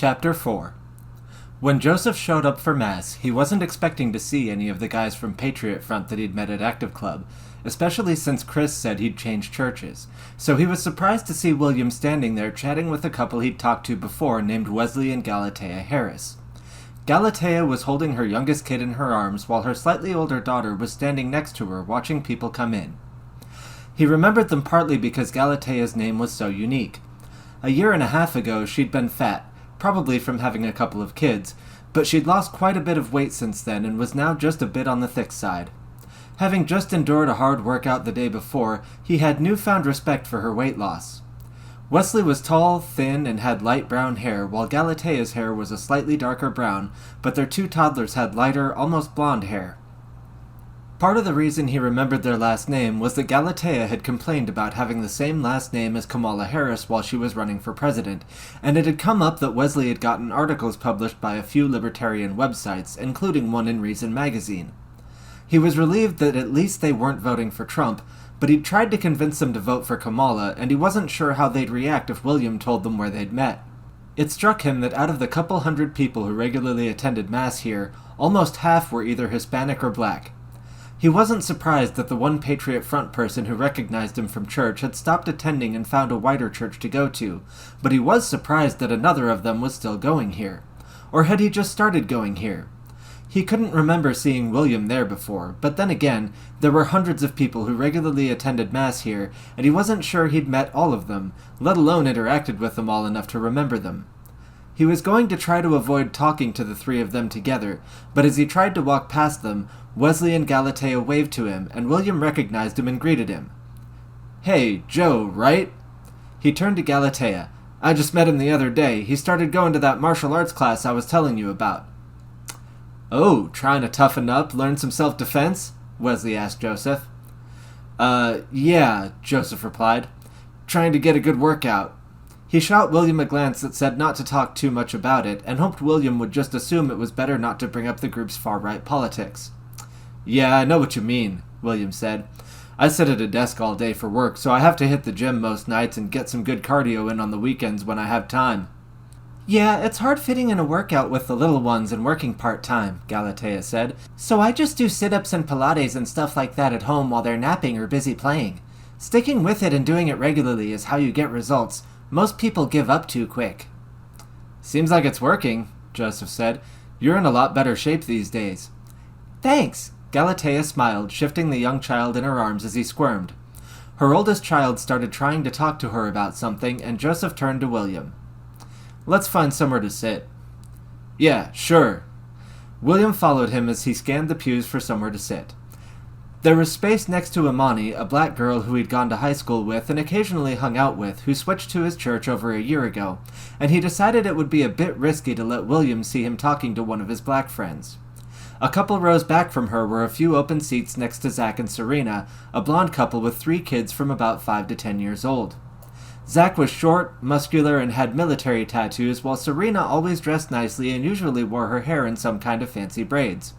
Chapter 4. When Joseph showed up for Mass, he wasn't expecting to see any of the guys from Patriot Front that he'd met at Active Club, especially since Chris said he'd changed churches, so he was surprised to see William standing there chatting with a couple he'd talked to before named Wesley and Galatea Harris. Galatea was holding her youngest kid in her arms while her slightly older daughter was standing next to her watching people come in. He remembered them partly because Galatea's name was so unique. A year and a half ago she'd been fat, probably from having a couple of kids, but she'd lost quite a bit of weight since then and was now just a bit on the thick side. Having just endured a hard workout the day before, he had newfound respect for her weight loss. Wesley was tall, thin, and had light brown hair, while Galatea's hair was a slightly darker brown, but their two toddlers had lighter, almost blonde hair. Part of the reason he remembered their last name was that Galatea had complained about having the same last name as Kamala Harris while she was running for president, and it had come up that Wesley had gotten articles published by a few libertarian websites, including one in Reason magazine. He was relieved that at least they weren't voting for Trump, but he'd tried to convince them to vote for Kamala, and he wasn't sure how they'd react if William told them where they'd met. It struck him that out of the couple hundred people who regularly attended Mass here, almost half were either Hispanic or black. He wasn't surprised that the one Patriot Front person who recognized him from church had stopped attending and found a wider church to go to, but he was surprised that another of them was still going here. Or had he just started going here? He couldn't remember seeing William there before, but then again, there were hundreds of people who regularly attended Mass here, and he wasn't sure he'd met all of them, let alone interacted with them all enough to remember them. He was going to try to avoid talking to the three of them together, but as he tried to walk past them, Wesley and Galatea waved to him, and William recognized him and greeted him. "Hey, Joe, right?" He turned to Galatea. "I just met him the other day. He started going to that martial arts class I was telling you about." "Oh, trying to toughen up, learn some self-defense?" Wesley asked Joseph. Yeah," Joseph replied. "Trying to get a good workout." He shot William a glance that said not to talk too much about it, and hoped William would just assume it was better not to bring up the group's far-right politics. "Yeah, I know what you mean," William said. "I sit at a desk all day for work, so I have to hit the gym most nights and get some good cardio in on the weekends when I have time." "Yeah, it's hard fitting in a workout with the little ones and working part-time," Galatea said. "So I just do sit-ups and Pilates and stuff like that at home while they're napping or busy playing. Sticking with it and doing it regularly is how you get results. Most people give up too quick." "Seems like it's working," Joseph said. "You're in a lot better shape these days." "Thanks." Galatea smiled, shifting the young child in her arms as he squirmed. Her oldest child started trying to talk to her about something, and Joseph turned to William. "Let's find somewhere to sit." "Yeah, sure." William followed him as he scanned the pews for somewhere to sit. There was space next to Imani, a black girl who he'd gone to high school with and occasionally hung out with, who switched to his church over a year ago, and he decided it would be a bit risky to let William see him talking to one of his black friends. A couple rows back from her were a few open seats next to Zach and Serena, a blonde couple with 3 kids from about 5 to 10 years old. Zach was short, muscular, and had military tattoos, while Serena always dressed nicely and usually wore her hair in some kind of fancy braids.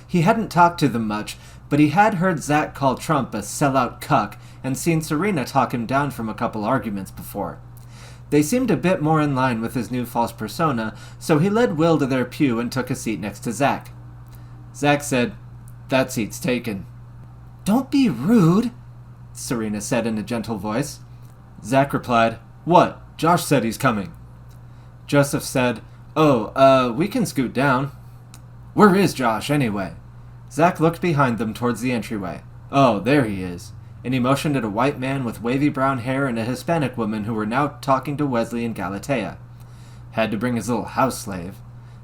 He hadn't talked to them much, but he had heard Zach call Trump a sellout cuck and seen Serena talk him down from a couple arguments before. They seemed a bit more in line with his new false persona, so he led Will to their pew and took a seat next to Zach. Zach said, "That seat's taken." "Don't be rude," Serena said in a gentle voice. Zach replied, "What? Josh said he's coming." Joseph said, we can scoot down." "Where is Josh, anyway?" Zach looked behind them towards the entryway. "Oh, there he is." And he motioned at a white man with wavy brown hair and a Hispanic woman who were now talking to Wesley and Galatea. "Had to bring his little house slave,"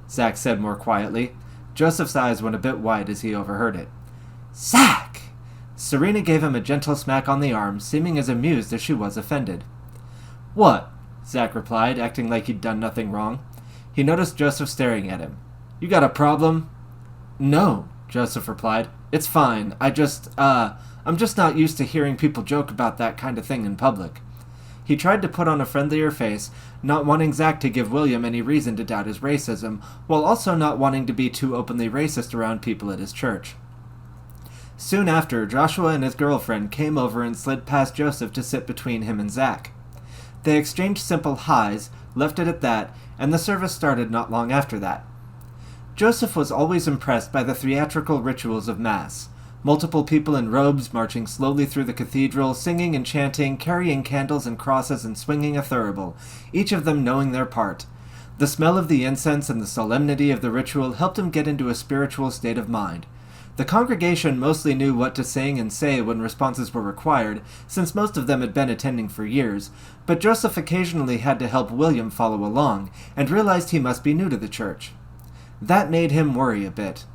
Zach said more quietly. Joseph's eyes went a bit wide as he overheard it. "Zach!" Serena gave him a gentle smack on the arm, seeming as amused as she was offended. "What?" Zach replied, acting like he'd done nothing wrong. He noticed Joseph staring at him. "You got a problem?" "No," Joseph replied. "It's fine. I'm just not used to hearing people joke about that kind of thing in public." He tried to put on a friendlier face, not wanting Zach to give William any reason to doubt his racism, while also not wanting to be too openly racist around people at his church. Soon after, Joshua and his girlfriend came over and slid past Joseph to sit between him and Zach. They exchanged simple highs, left it at that, and the service started not long after that. Joseph was always impressed by the theatrical rituals of Mass. Multiple people in robes marching slowly through the cathedral, singing and chanting, carrying candles and crosses and swinging a thurible, each of them knowing their part. The smell of the incense and the solemnity of the ritual helped him get into a spiritual state of mind. The congregation mostly knew what to sing and say when responses were required, since most of them had been attending for years, but Joseph occasionally had to help William follow along, and realized he must be new to the church. That made him worry a bit.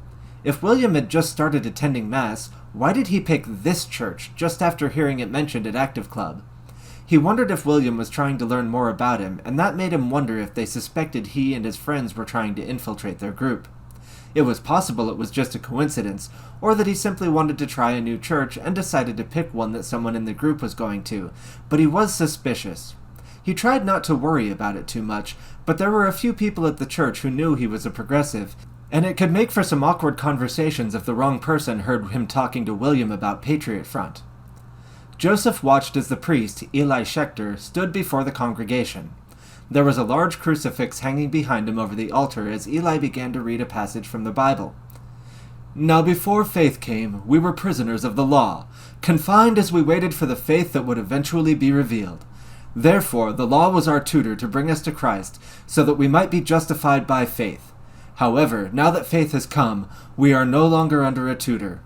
If William had just started attending Mass, why did he pick this church just after hearing it mentioned at Active Club? He wondered if William was trying to learn more about him, and that made him wonder if they suspected he and his friends were trying to infiltrate their group. It was possible it was just a coincidence, or that he simply wanted to try a new church and decided to pick one that someone in the group was going to, but he was suspicious. He tried not to worry about it too much, but there were a few people at the church who knew he was a progressive, and it could make for some awkward conversations if the wrong person heard him talking to William about Patriot Front. Joseph watched as the priest, Eli Schechter, stood before the congregation. There was a large crucifix hanging behind him over the altar as Eli began to read a passage from the Bible. "Now before faith came, we were prisoners of the law, confined as we waited for the faith that would eventually be revealed. Therefore, the law was our tutor to bring us to Christ, so that we might be justified by faith. However, now that faith has come, we are no longer under a tutor.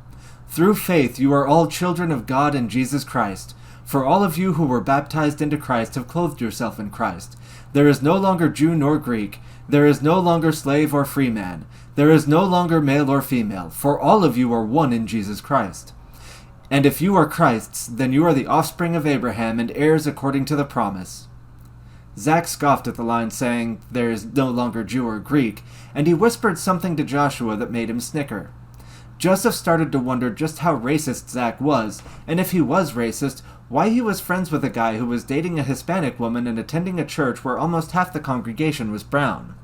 Through faith you are all children of God in Jesus Christ. For all of you who were baptized into Christ have clothed yourself in Christ. There is no longer Jew nor Greek. There is no longer slave or free man. There is no longer male or female, for all of you are one in Jesus Christ. And if you are Christ's, then you are the offspring of Abraham and heirs according to the promise." Zach scoffed at the line saying, "There is no longer Jew or Greek," and he whispered something to Joshua that made him snicker. Joseph started to wonder just how racist Zach was, and if he was racist, why he was friends with a guy who was dating a Hispanic woman and attending a church where almost half the congregation was brown.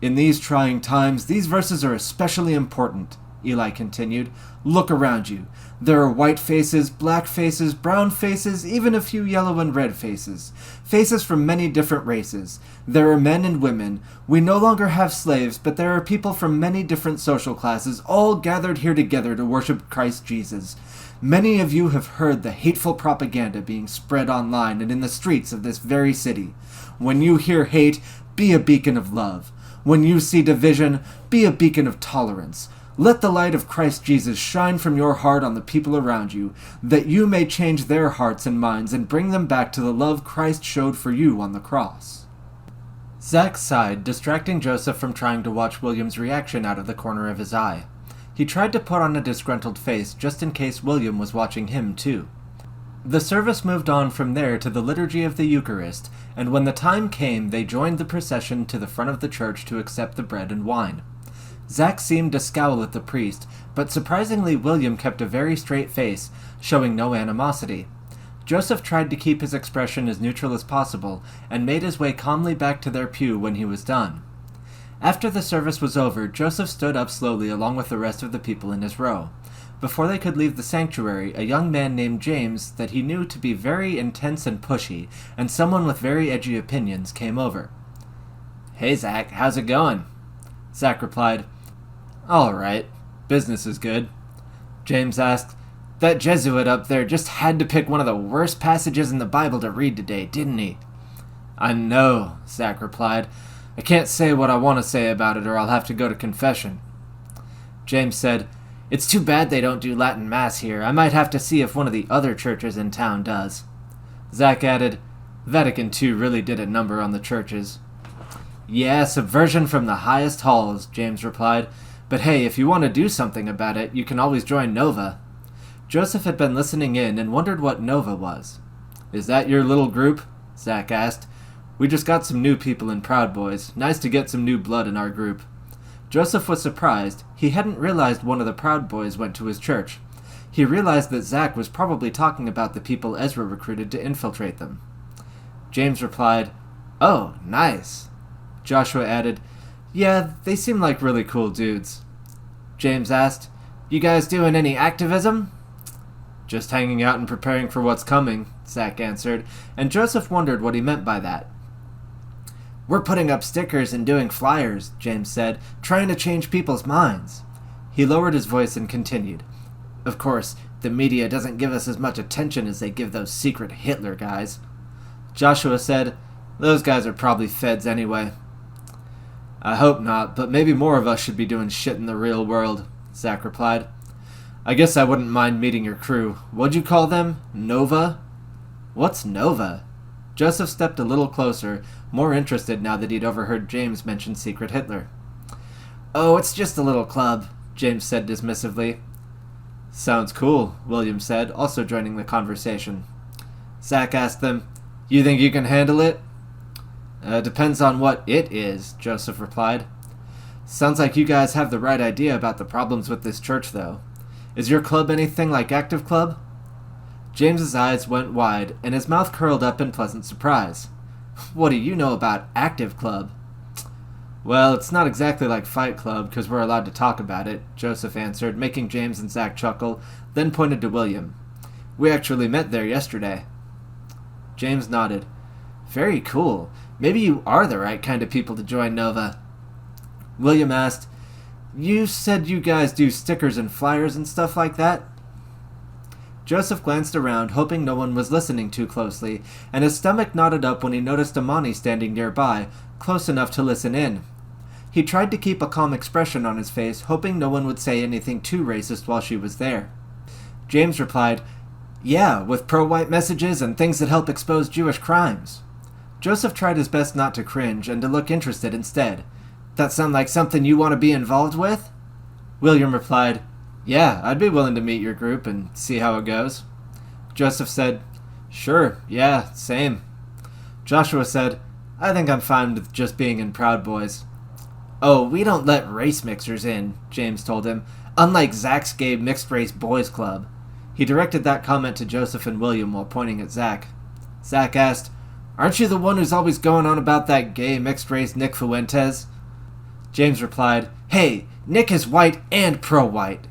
"In these trying times, these verses are especially important," Eli continued. "Look around you. There are white faces, black faces, brown faces, even a few yellow and red faces. Faces from many different races. There are men and women. We no longer have slaves, but there are people from many different social classes, all gathered here together to worship Christ Jesus. Many of you have heard the hateful propaganda being spread online and in the streets of this very city. When you hear hate, be a beacon of love. When you see division, be a beacon of tolerance. Let the light of Christ Jesus shine from your heart on the people around you, that you may change their hearts and minds and bring them back to the love Christ showed for you on the cross." Zach sighed, distracting Joseph from trying to watch William's reaction out of the corner of his eye. He tried to put on a disgruntled face just in case William was watching him too. The service moved on from there to the Liturgy of the Eucharist, and when the time came, they joined the procession to the front of the church to accept the bread and wine. Zach seemed to scowl at the priest, but surprisingly William kept a very straight face, showing no animosity. Joseph tried to keep his expression as neutral as possible, and made his way calmly back to their pew when he was done. After the service was over, Joseph stood up slowly along with the rest of the people in his row. Before they could leave the sanctuary, a young man named James, that he knew to be very intense and pushy, and someone with very edgy opinions, came over. "Hey Zach, how's it going?" Zach replied, "All right. Business is good." James asked, "That Jesuit up there just had to pick one of the worst passages in the Bible to read today, didn't he?" "I know," Zach replied. "I can't say what I want to say about it or I'll have to go to confession." James said, "It's too bad they don't do Latin Mass here. I might have to see if one of the other churches in town does." Zach added, "Vatican II really did a number on the churches." "Yeah, subversion from the highest halls," James replied. "But hey, if you want to do something about it, you can always join Nova." Joseph had been listening in and wondered what Nova was. "Is that your little group?" Zach asked. "We just got some new people in Proud Boys. Nice to get some new blood in our group." Joseph was surprised. He hadn't realized one of the Proud Boys went to his church. He realized that Zach was probably talking about the people Ezra recruited to infiltrate them. James replied, "Oh, nice." Joshua added, "Yeah, they seem like really cool dudes." James asked, "You guys doing any activism?" "Just hanging out and preparing for what's coming," Zach answered, and Joseph wondered what he meant by that. We're putting up stickers and doing flyers, James said, trying to change people's minds. He lowered his voice and continued. Of course, the media doesn't give us as much attention as they give those secret Hitler guys. Joshua said, Those guys are probably feds anyway. I hope not, but maybe more of us should be doing shit in the real world, Zach replied. I guess I wouldn't mind meeting your crew. What'd you call them? Nova? What's Nova? Joseph stepped a little closer, more interested now that he'd overheard James mention Secret Hitler. Oh, it's just a little club, James said dismissively. Sounds cool, William said, also joining the conversation. Zach asked them, You think you can handle it? Depends on what it is, Joseph replied. Sounds like you guys have the right idea about the problems with this church, though. Is your club anything like Active Club? James's eyes went wide, and his mouth curled up in pleasant surprise. What do you know about Active Club? Well, it's not exactly like Fight Club, because we're allowed to talk about it, Joseph answered, making James and Zach chuckle, then pointed to William. We actually met there yesterday. James nodded. Very cool. Maybe you are the right kind of people to join Nova. William asked, You said you guys do stickers and flyers and stuff like that? Joseph glanced around, hoping no one was listening too closely, and his stomach knotted up when he noticed Amani standing nearby, close enough to listen in. He tried to keep a calm expression on his face, hoping no one would say anything too racist while she was there. James replied, Yeah, with pro-white messages and things that help expose Jewish crimes. Joseph tried his best not to cringe and to look interested instead. That sound like something you want to be involved with? William replied, Yeah, I'd be willing to meet your group and see how it goes. Joseph said, Sure, yeah, same. Joshua said, I think I'm fine with just being in Proud Boys. Oh, we don't let race mixers in, James told him, unlike Zach's gay mixed-race boys club. He directed that comment to Joseph and William while pointing at Zach. Zach asked, Aren't you the one who's always going on about that gay mixed-race Nick Fuentes? James replied, Hey, Nick is white and pro-white.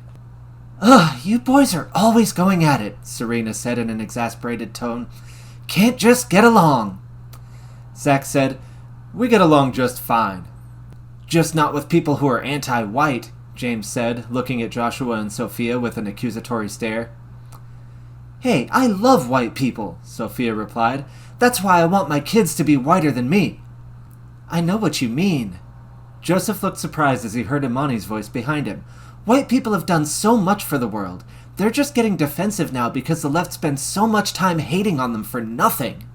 Ugh, you boys are always going at it, Serena said in an exasperated tone. Can't just get along. Zach said, We get along just fine. Just not with people who are anti-white, James said, looking at Joshua and Sophia with an accusatory stare. Hey, I love white people, Sophia replied. That's why I want my kids to be whiter than me. I know what you mean. Joseph looked surprised as he heard Imani's voice behind him. White people have done so much for the world. They're just getting defensive now because the left spends so much time hating on them for nothing.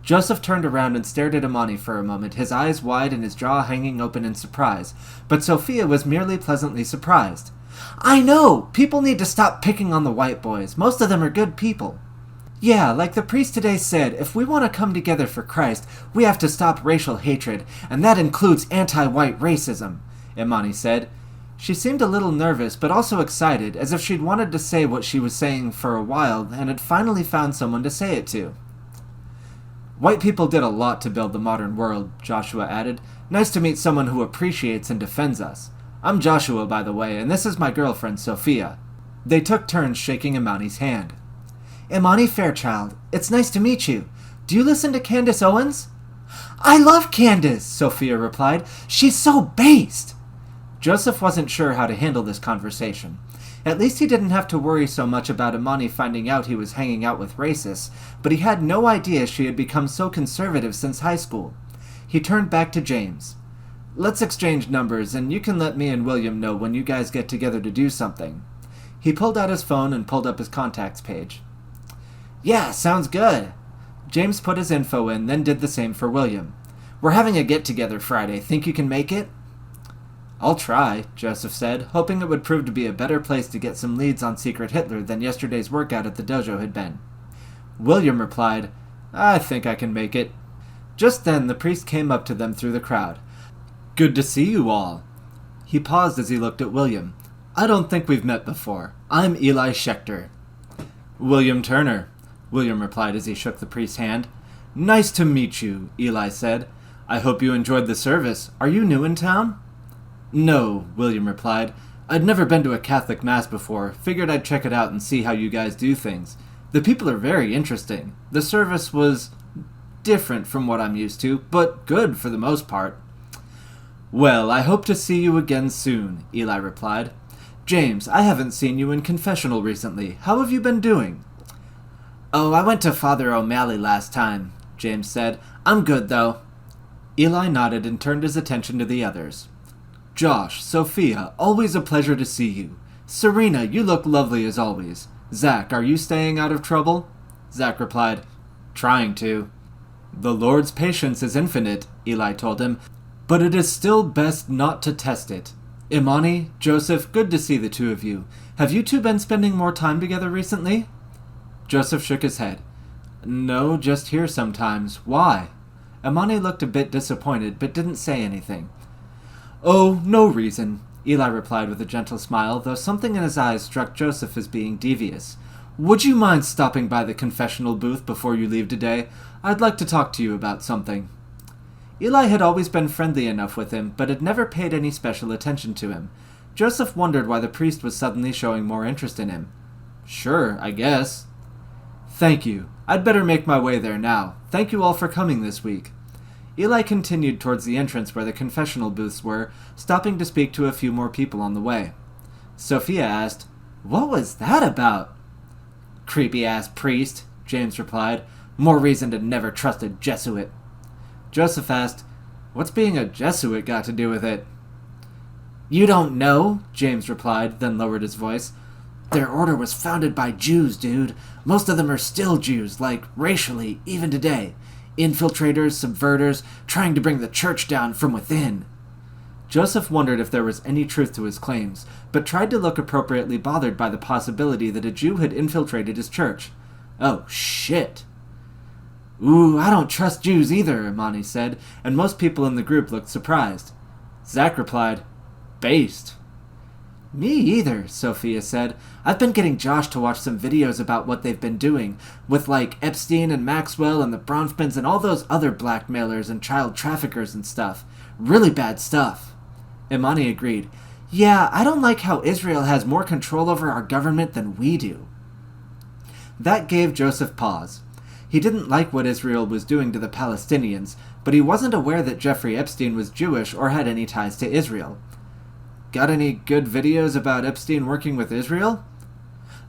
Joseph turned around and stared at Imani for a moment, his eyes wide and his jaw hanging open in surprise. But Sophia was merely pleasantly surprised. I know! People need to stop picking on the white boys. Most of them are good people. Yeah, like the priest today said, if we want to come together for Christ, we have to stop racial hatred, and that includes anti-white racism, Imani said. She seemed a little nervous, but also excited, as if she'd wanted to say what she was saying for a while, and had finally found someone to say it to. White people did a lot to build the modern world, Joshua added. Nice to meet someone who appreciates and defends us. I'm Joshua, by the way, and this is my girlfriend, Sophia. They took turns shaking Imani's hand. Imani Fairchild, it's nice to meet you. Do you listen to Candace Owens? I love Candace, Sophia replied. She's so based. Joseph wasn't sure how to handle this conversation. At least he didn't have to worry so much about Imani finding out he was hanging out with racists, but he had no idea she had become so conservative since high school. He turned back to James. Let's exchange numbers, and you can let me and William know when you guys get together to do something. He pulled out his phone and pulled up his contacts page. Yeah, sounds good. James put his info in, then did the same for William. We're having a get-together Friday. Think you can make it? I'll try, Joseph said, hoping it would prove to be a better place to get some leads on Secret Hitler than yesterday's workout at the dojo had been. William replied, I think I can make it. Just then, the priest came up to them through the crowd. Good to see you all. He paused as he looked at William. I don't think we've met before. I'm Eli Schechter. William Turner, William replied as he shook the priest's hand. Nice to meet you, Eli said. I hope you enjoyed the service. Are you new in town? No, William replied. I'd never been to a Catholic Mass before. Figured I'd check it out and see how you guys do things. The people are very interesting. The service was different from what I'm used to, but good for the most part. Well, I hope to see you again soon, Eli replied. James, I haven't seen you in confessional recently. How have you been doing? Oh, I went to Father O'Malley last time, James said. I'm good, though. Eli nodded and turned his attention to the others. Josh, Sophia, always a pleasure to see you. Serena, you look lovely as always. Zach, are you staying out of trouble? Zach replied, Trying to. The Lord's patience is infinite, Eli told him, but it is still best not to test it. Imani, Joseph, good to see the two of you. Have you two been spending more time together recently? Joseph shook his head. No, just here sometimes. Why? Imani looked a bit disappointed, but didn't say anything. Oh, no reason, Eli replied with a gentle smile, though something in his eyes struck Joseph as being devious. Would you mind stopping by the confessional booth before you leave today? I'd like to talk to you about something. Eli had always been friendly enough with him, but had never paid any special attention to him. Joseph wondered why the priest was suddenly showing more interest in him. Sure, I guess. Thank you. I'd better make my way there now. Thank you all for coming this week. Eli continued towards the entrance where the confessional booths were, stopping to speak to a few more people on the way. Sophia asked, What was that about? Creepy-ass priest, James replied. More reason to never trust a Jesuit. Joseph asked, What's being a Jesuit got to do with it? You don't know, James replied, then lowered his voice. Their order was founded by Jews, dude. Most of them are still Jews, like, racially, even today. Infiltrators, subverters, trying to bring the church down from within. Joseph wondered if there was any truth to his claims, but tried to look appropriately bothered by the possibility that a Jew had infiltrated his church. Oh, shit. Ooh, I don't trust Jews either, Imani said, and most people in the group looked surprised. Zach replied, Based. Me either, Sophia said. I've been getting Josh to watch some videos about what they've been doing, with like Epstein and Maxwell and the Bronfmans and all those other blackmailers and child traffickers and stuff. Really bad stuff. Imani agreed. Yeah, I don't like how Israel has more control over our government than we do. That gave Joseph pause. He didn't like what Israel was doing to the Palestinians, but he wasn't aware that Jeffrey Epstein was Jewish or had any ties to Israel. Got any good videos about Epstein working with Israel?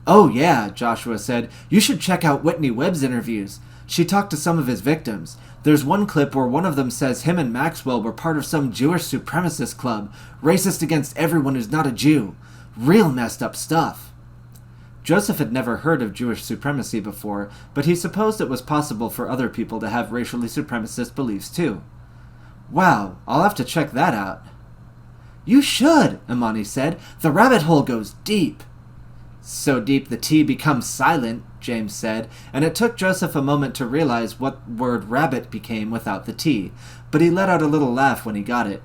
Oh yeah, Joshua said. You should check out Whitney Webb's interviews. She talked to some of his victims. There's one clip where one of them says him and Maxwell were part of some Jewish supremacist club, racist against everyone who's not a Jew. Real messed up stuff. Joseph had never heard of Jewish supremacy before, but he supposed it was possible for other people to have racially supremacist beliefs too. Wow, I'll have to check that out. You should, Imani said. The rabbit hole goes deep. So deep the T becomes silent, James said, and it took Joseph a moment to realize what word rabbit became without the T, but he let out a little laugh when he got it.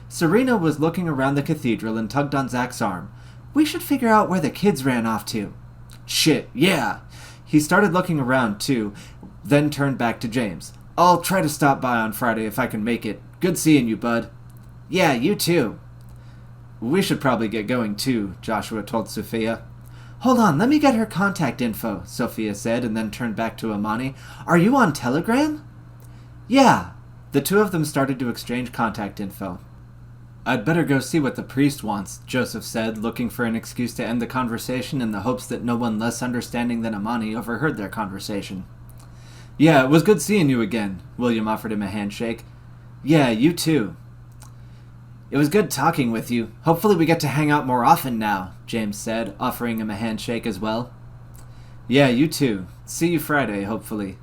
Serena was looking around the cathedral and tugged on Zach's arm. We should figure out where the kids ran off to. Shit, yeah. He started looking around, too, then turned back to James. I'll try to stop by on Friday if I can make it. Good seeing you, bud. Yeah, you too. We should probably get going, too, Joshua told Sophia. Hold on, let me get her contact info, Sophia said, and then turned back to Imani. Are you on Telegram? Yeah. The two of them started to exchange contact info. I'd better go see what the priest wants, Joseph said, looking for an excuse to end the conversation in the hopes that no one less understanding than Imani overheard their conversation. Yeah, it was good seeing you again, William offered him a handshake. Yeah, you too. It was good talking with you. Hopefully we get to hang out more often now, James said, offering him a handshake as well. Yeah, you too. See you Friday, hopefully.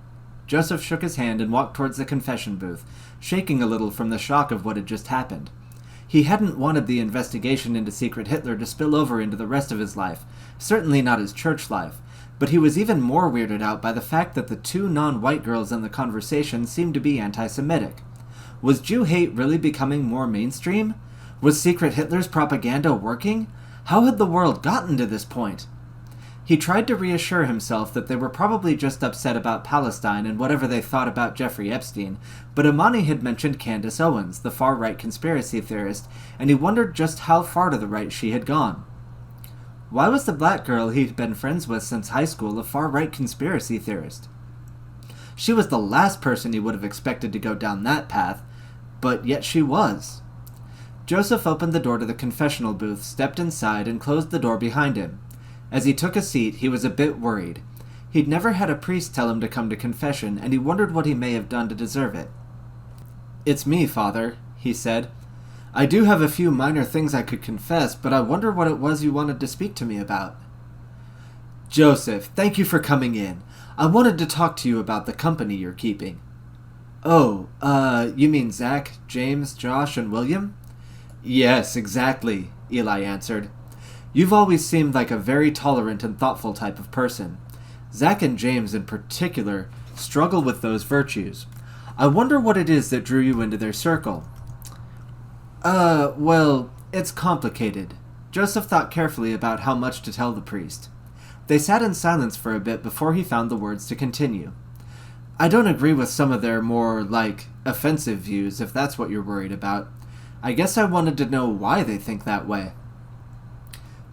Joseph shook his hand and walked towards the confession booth, shaking a little from the shock of what had just happened. He hadn't wanted the investigation into Secret Hitler to spill over into the rest of his life, certainly not his church life, but he was even more weirded out by the fact that the two non-white girls in the conversation seemed to be anti-Semitic. Was Jew hate really becoming more mainstream? Was Secret Hitler's propaganda working? How had the world gotten to this point? He tried to reassure himself that they were probably just upset about Palestine and whatever they thought about Jeffrey Epstein, but Imani had mentioned Candace Owens, the far-right conspiracy theorist, and he wondered just how far to the right she had gone. Why was the black girl he'd been friends with since high school a far-right conspiracy theorist? She was the last person he would have expected to go down that path, but yet she was. Joseph opened the door to the confessional booth, stepped inside, and closed the door behind him. As he took a seat, he was a bit worried. He'd never had a priest tell him to come to confession, and he wondered what he may have done to deserve it. "It's me, Father," he said. "I do have a few minor things I could confess, but I wonder what it was you wanted to speak to me about." "Joseph, thank you for coming in. I wanted to talk to you about the company you're keeping." "Oh, you mean Zach, James, Josh, and William?" "Yes, exactly," Eli answered. "You've always seemed like a very tolerant and thoughtful type of person. Zach and James in particular struggle with those virtues. I wonder what it is that drew you into their circle." Well, it's complicated." Joseph thought carefully about how much to tell the priest. They sat in silence for a bit before he found the words to continue. "I don't agree with some of their more, offensive views, if that's what you're worried about. I guess I wanted to know why they think that way."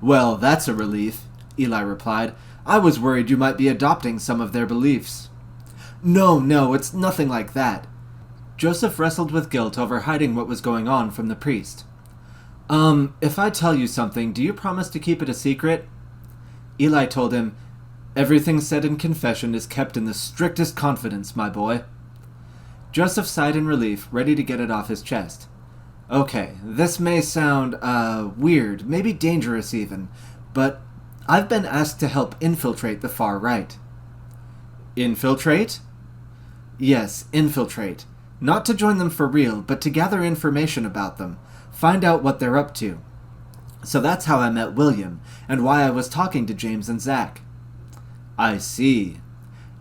"Well, that's a relief," Eli replied. "I was worried you might be adopting some of their beliefs." No, it's nothing like that." Joseph wrestled with guilt over hiding what was going on from the priest. If I tell you something, do you promise to keep it a secret?" Eli told him, "Everything said in confession is kept in the strictest confidence, my boy." Joseph sighed in relief, ready to get it off his chest. "Okay, this may sound, weird, maybe dangerous even, but I've been asked to help infiltrate the far right." "Infiltrate?" "Yes, infiltrate. Not to join them for real, but to gather information about them, find out what they're up to. So that's how I met William, and why I was talking to James and Zach." "I see."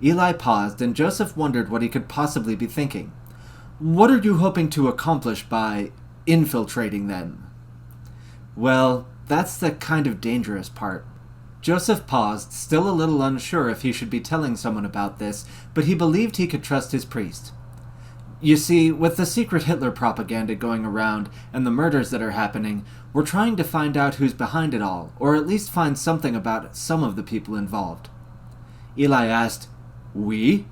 Eli paused, and Joseph wondered what he could possibly be thinking. "What are you hoping to accomplish by infiltrating them?" "Well, that's the kind of dangerous part." Joseph paused, still a little unsure if he should be telling someone about this, but he believed he could trust his priest. "You see, with the secret Hitler propaganda going around and the murders that are happening, we're trying to find out who's behind it all, or at least find something about some of the people involved." Eli asked, "We?"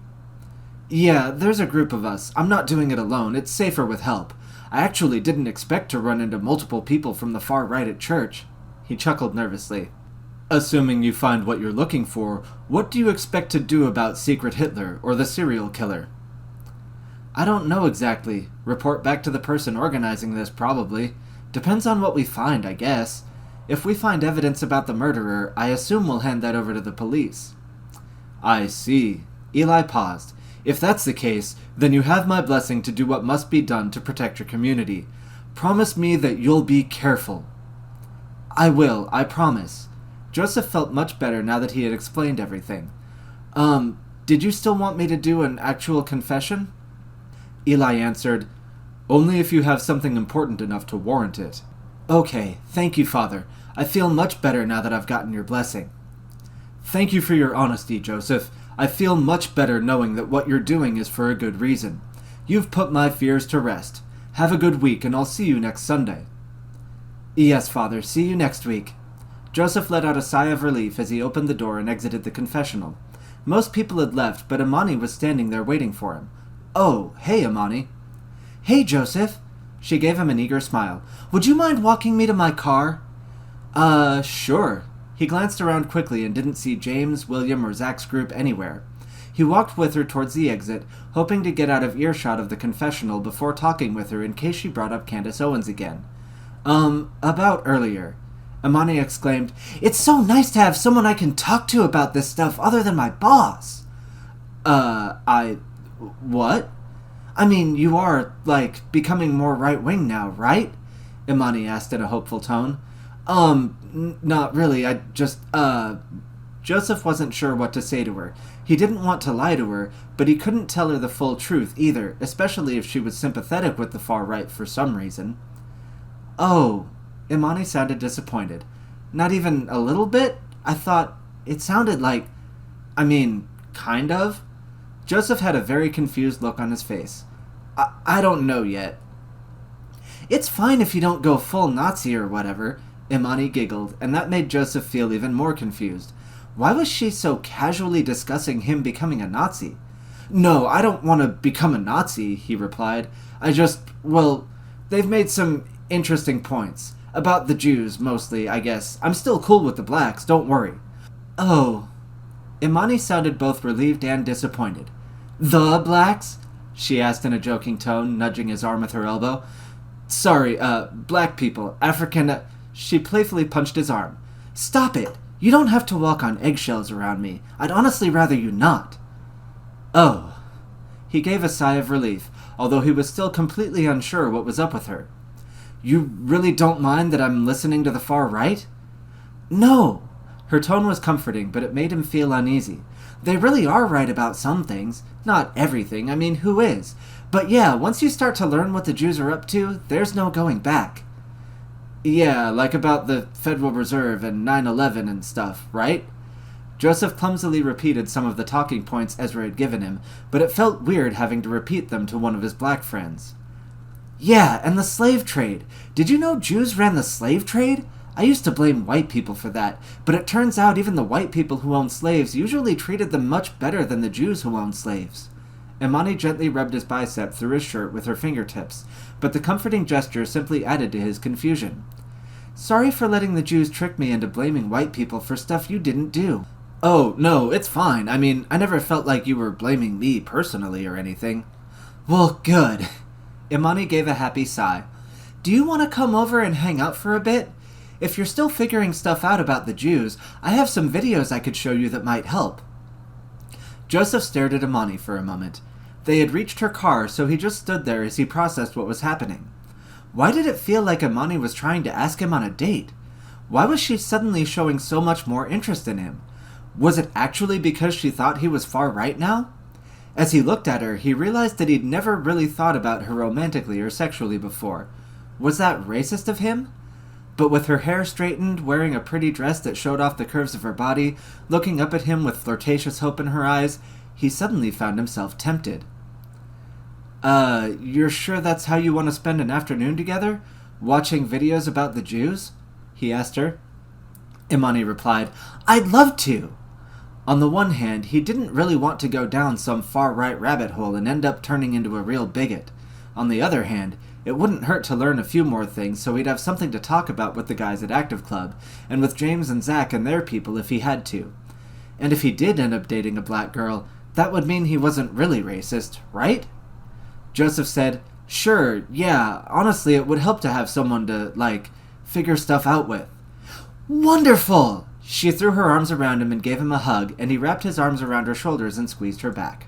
"Yeah, there's a group of us. I'm not doing it alone. It's safer with help. I actually didn't expect to run into multiple people from the far right at church." He chuckled nervously. "Assuming you find what you're looking for, what do you expect to do about Secret Hitler or the serial killer?" "I don't know exactly. Report back to the person organizing this, probably. Depends on what we find, I guess. If we find evidence about the murderer, I assume we'll hand that over to the police." "I see." Eli paused. "If that's the case, then you have my blessing to do what must be done to protect your community. Promise me that you'll be careful." "I will, I promise." Joseph felt much better now that he had explained everything. Did you still want me to do an actual confession?" Eli answered, "Only if you have something important enough to warrant it." "Okay, thank you, Father. I feel much better now that I've gotten your blessing." "Thank you for your honesty, Joseph. I feel much better knowing that what you're doing is for a good reason. You've put my fears to rest. Have a good week, and I'll see you next Sunday." "Yes, Father, see you next week." Joseph let out a sigh of relief as he opened the door and exited the confessional. Most people had left, but Imani was standing there waiting for him. "Oh, hey, Imani." "Hey, Joseph." She gave him an eager smile. "Would you mind walking me to my car?" Sure." He glanced around quickly and didn't see James, William, or Zach's group anywhere. He walked with her towards the exit, hoping to get out of earshot of the confessional before talking with her in case she brought up Candace Owens again. About earlier." Imani exclaimed, "It's so nice to have someone I can talk to about this stuff other than my boss." What? I mean, you are, becoming more right-wing now, right?" Imani asked in a hopeful tone. Not really, Joseph wasn't sure what to say to her. He didn't want to lie to her, but he couldn't tell her the full truth either, especially if she was sympathetic with the far right for some reason. "Oh," Imani sounded disappointed. "Not even a little bit? I thought it sounded like... kind of?" Joseph had a very confused look on his face. I don't know yet." "It's fine if you don't go full Nazi or whatever," Imani giggled, and that made Joseph feel even more confused. Why was she so casually discussing him becoming a Nazi? No, I don't want to become a Nazi, he replied. Well, they've made some interesting points. About the Jews, mostly, I guess. I'm still cool with the blacks, don't worry. Oh. Imani sounded both relieved and disappointed. The blacks? She asked in a joking tone, nudging his arm with her elbow. Sorry, black people, African... She playfully punched his arm. Stop it! You don't have to walk on eggshells around me. I'd honestly rather you not. Oh. He gave a sigh of relief, although he was still completely unsure what was up with her. You really don't mind that I'm listening to the far right? No. Her tone was comforting, but it made him feel uneasy. They really are right about some things. Not everything, I mean, who is? But yeah, once you start to learn what the Jews are up to, there's no going back. Yeah, like about the Federal Reserve and 9/11 and stuff, right? Joseph clumsily repeated some of the talking points Ezra had given him, but it felt weird having to repeat them to one of his black friends. Yeah, and the slave trade. Did you know Jews ran the slave trade? I used to blame white people for that, but it turns out even the white people who owned slaves usually treated them much better than the Jews who owned slaves. Imani gently rubbed his bicep through his shirt with her fingertips, but the comforting gesture simply added to his confusion. Sorry for letting the Jews trick me into blaming white people for stuff you didn't do. Oh, no, it's fine. I mean, I never felt like you were blaming me personally or anything. Well, good. Imani gave a happy sigh. Do you want to come over and hang out for a bit? If you're still figuring stuff out about the Jews, I have some videos I could show you that might help. Joseph stared at Imani for a moment. They had reached her car, so he just stood there as he processed what was happening. Why did it feel like Imani was trying to ask him on a date? Why was she suddenly showing so much more interest in him? Was it actually because she thought he was far right now? As he looked at her, he realized that he'd never really thought about her romantically or sexually before. Was that racist of him? But with her hair straightened, wearing a pretty dress that showed off the curves of her body, looking up at him with flirtatious hope in her eyes, he suddenly found himself tempted. You're sure that's how you want to spend an afternoon together? Watching videos about the Jews? He asked her. Imani replied, I'd love to! On the one hand, he didn't really want to go down some far-right rabbit hole and end up turning into a real bigot. On the other hand, it wouldn't hurt to learn a few more things so he'd have something to talk about with the guys at Active Club, and with James and Zach and their people if he had to. And if he did end up dating a black girl, that would mean he wasn't really racist, right? Joseph said, Sure, yeah, honestly it would help to have someone to, figure stuff out with. Wonderful! She threw her arms around him and gave him a hug, and he wrapped his arms around her shoulders and squeezed her back.